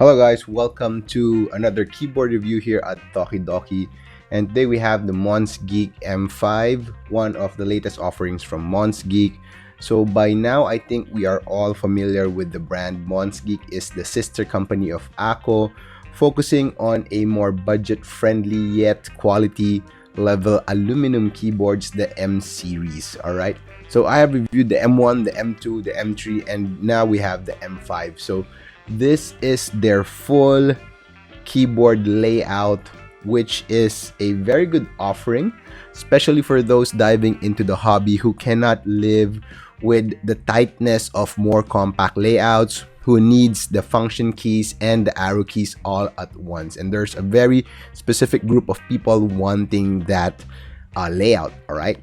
Hello guys, welcome to another keyboard review here at Doki. And today we have the Monsgeek M5, one of the latest offerings from Monsgeek. So by now I think we are all familiar with the brand. Monsgeek is the sister company of Ako, focusing on a more budget-friendly yet quality level aluminum keyboards, the M series. Alright, so I have reviewed the M1, the M2, the M3, and now we have the M5. So this is their full keyboard layout, which is a very good offering, especially for those diving into the hobby who cannot live with the tightness of more compact layouts, who needs the function keys and the arrow keys all at once. And there's a very specific group of people wanting that layout. All right.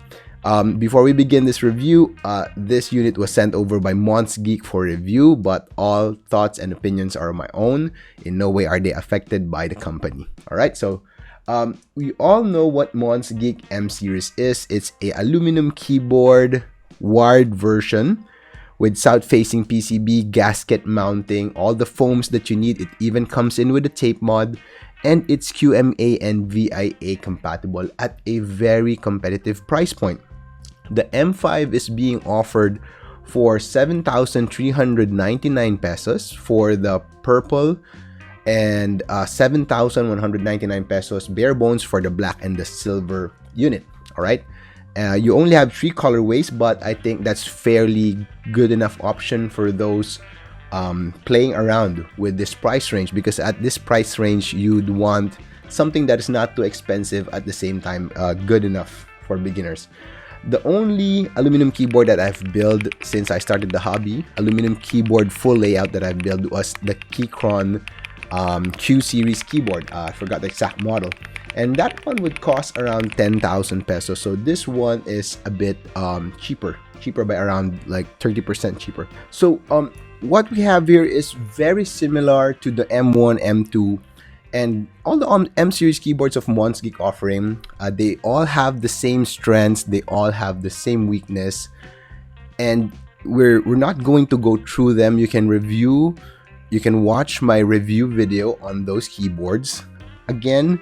Before we begin this review, this unit was sent over by Monsgeek for review, but all thoughts and opinions are my own. In no way are they affected by the company. Alright, so we all know what Monsgeek M series is. It's a aluminum keyboard, wired version with south-facing PCB, gasket mounting, all the foams that you need. It even comes in with a tape mod, and it's QMA and VIA compatible at a very competitive price point. The M5 is being offered for 7,399 pesos for the purple and 7,199 pesos bare bones for the black and the silver unit. All right. You only have 3 colorways, but I think that's fairly good enough option for those playing around with this price range, because at this price range you'd want something that is not too expensive, at the same time good enough for beginners. The only aluminum keyboard that I've built since I started the hobby, aluminum keyboard full layout that I've built, was the Keychron Q series keyboard. I forgot the exact model, and that one would cost around 10,000 pesos. So this one is a bit cheaper by around like 30% cheaper. So what we have here is very similar to the M1, M2, and all the M series keyboards of Monsgeek offering. They all have the same strengths, they all have the same weakness, and we're not going to go through them. You can watch my review video on those keyboards. Again,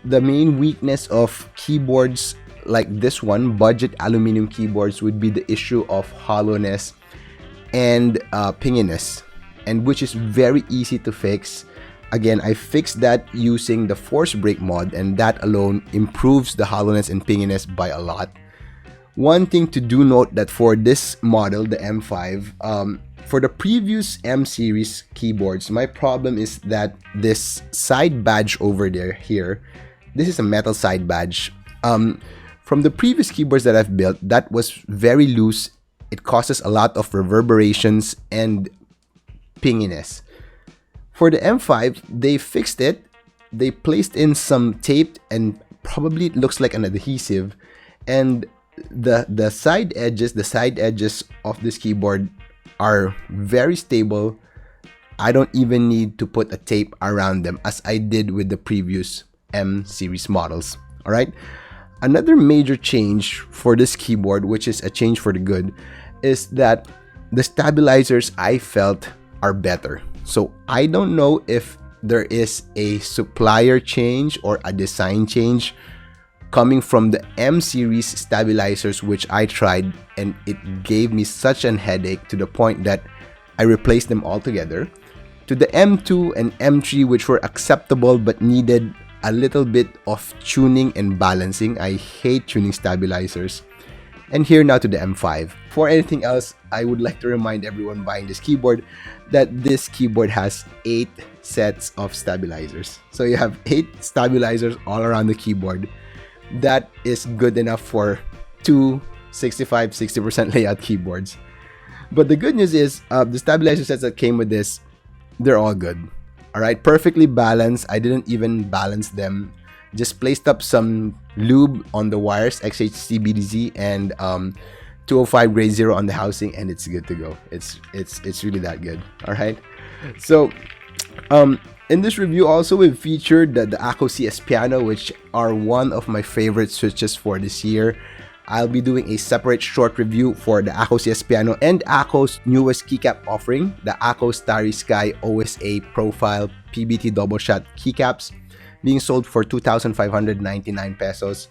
the main weakness of keyboards like this one, budget aluminum keyboards, would be the issue of hollowness and pinginess, and which is very easy to fix. Again, I fixed that using the force break mod, and that alone improves the hollowness and pinginess by a lot. One thing to do note that for this model, the M5, for the previous M series keyboards, my problem is that this side badge over here, this is a metal side badge. From the previous keyboards that I've built, that was very loose. It causes a lot of reverberations and pinginess. For the M5, they fixed it. They placed in some tape, and probably it looks like an adhesive. And the side edges of this keyboard are very stable. I don't even need to put a tape around them, as I did with the previous M series models. All right. Another major change for this keyboard, which is a change for the good, is that the stabilizers, I felt, are better. So I don't know if there is a supplier change or a design change coming from the M series stabilizers, which I tried, and it gave me such an headache to the point that I replaced them altogether, to the M2 and M3, which were acceptable but needed a little bit of tuning and balancing. I hate tuning stabilizers. And here now to the M5. For anything else, I would like to remind everyone buying this keyboard that this keyboard has 8 sets of stabilizers. So you have 8 stabilizers all around the keyboard. That is good enough for 2 65-60% layout keyboards. But the good news is the stabilizer sets that came with this, they're all good. Alright, perfectly balanced. I didn't even balance them. Just placed up some lube on the wires, XHCBDZ, and 205 grade 0 on the housing, and it's good to go. It's really that good. All right. So in this review also we've featured the Ako CS Piano, which are one of my favorite switches for this year. I'll be doing a separate short review for the ACO CS Piano and ACO's newest keycap offering, the ACO Starry Sky OSA Profile PBT Double Shot keycaps, being sold for 2,599 pesos.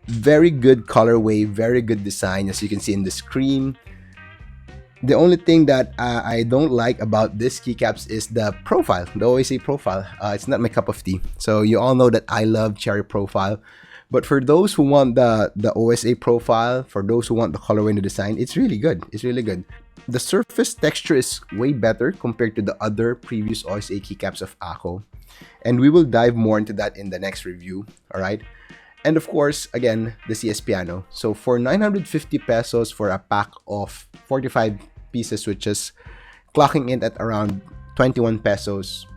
Very good colorway, very good design, as you can see in the screen. The only thing that I don't like about this keycaps is the profile, the OSA profile. It's not my cup of tea. So you all know that I love cherry profile. But for those who want the OSA profile, for those who want the colorway and the design, it's really good. It's really good. The surface texture is way better compared to the other previous OSA keycaps of ACO. And we will dive more into that in the next review, all right? And of course, again, the CS Piano. So for 950 pesos for a pack of 45 pieces switches, clocking in at around 21 pesos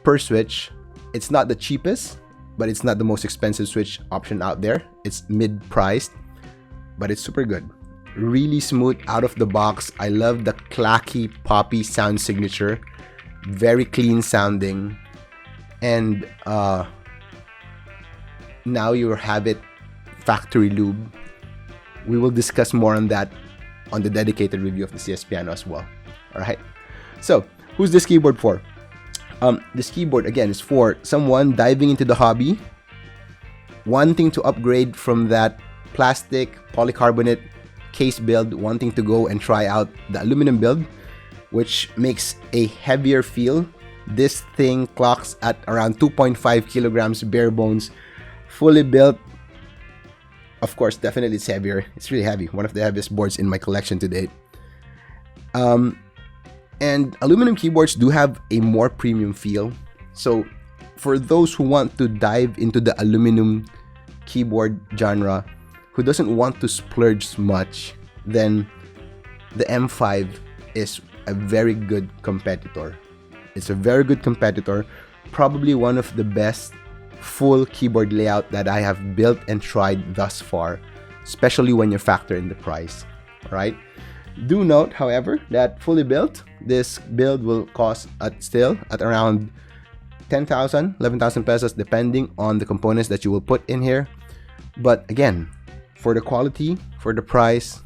per switch. It's not the cheapest, but it's not the most expensive switch option out there. It's mid-priced, but it's super good. Really smooth out of the box. I love the clacky poppy sound signature. Very clean sounding. And now you have it factory lube. We will discuss more on that on the dedicated review of the CS Piano as well. Alright, so who's this keyboard for? This keyboard again is for someone diving into the hobby, wanting to upgrade from that plastic polycarbonate case build, wanting to go and try out the aluminum build, which makes a heavier feel. This thing clocks at around 2.5 kilograms bare bones, fully built. Of course, definitely it's heavier. It's really heavy. One of the heaviest boards in my collection to date. And aluminum keyboards do have a more premium feel. So for those who want to dive into the aluminum keyboard genre, who doesn't want to splurge much, then the M5 is a very good competitor. It's a very good competitor. Probably one of the best full keyboard layout that I have built and tried thus far, especially when you factor in the price. Alright, do note however that fully built, this build will cost still at around 10,000, 11,000 pesos depending on the components that you will put in here. But again, for the quality, for the price,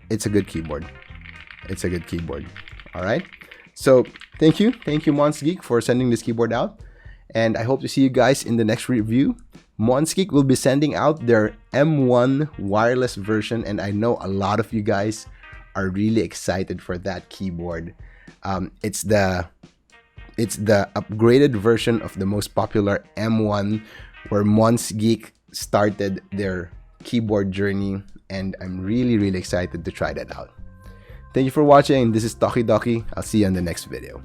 it's a good keyboard. It's a good keyboard. Alright, so thank you Monsgeek for sending this keyboard out. And I hope to see you guys in the next review. Monsgeek will be sending out their M1 wireless version, and I know a lot of you guys are really excited for that keyboard. It's the upgraded version of the most popular M1, where Monsgeek started their keyboard journey, and I'm really excited to try that out. Thank you for watching. This is Toki Doki. I'll see you on the next video.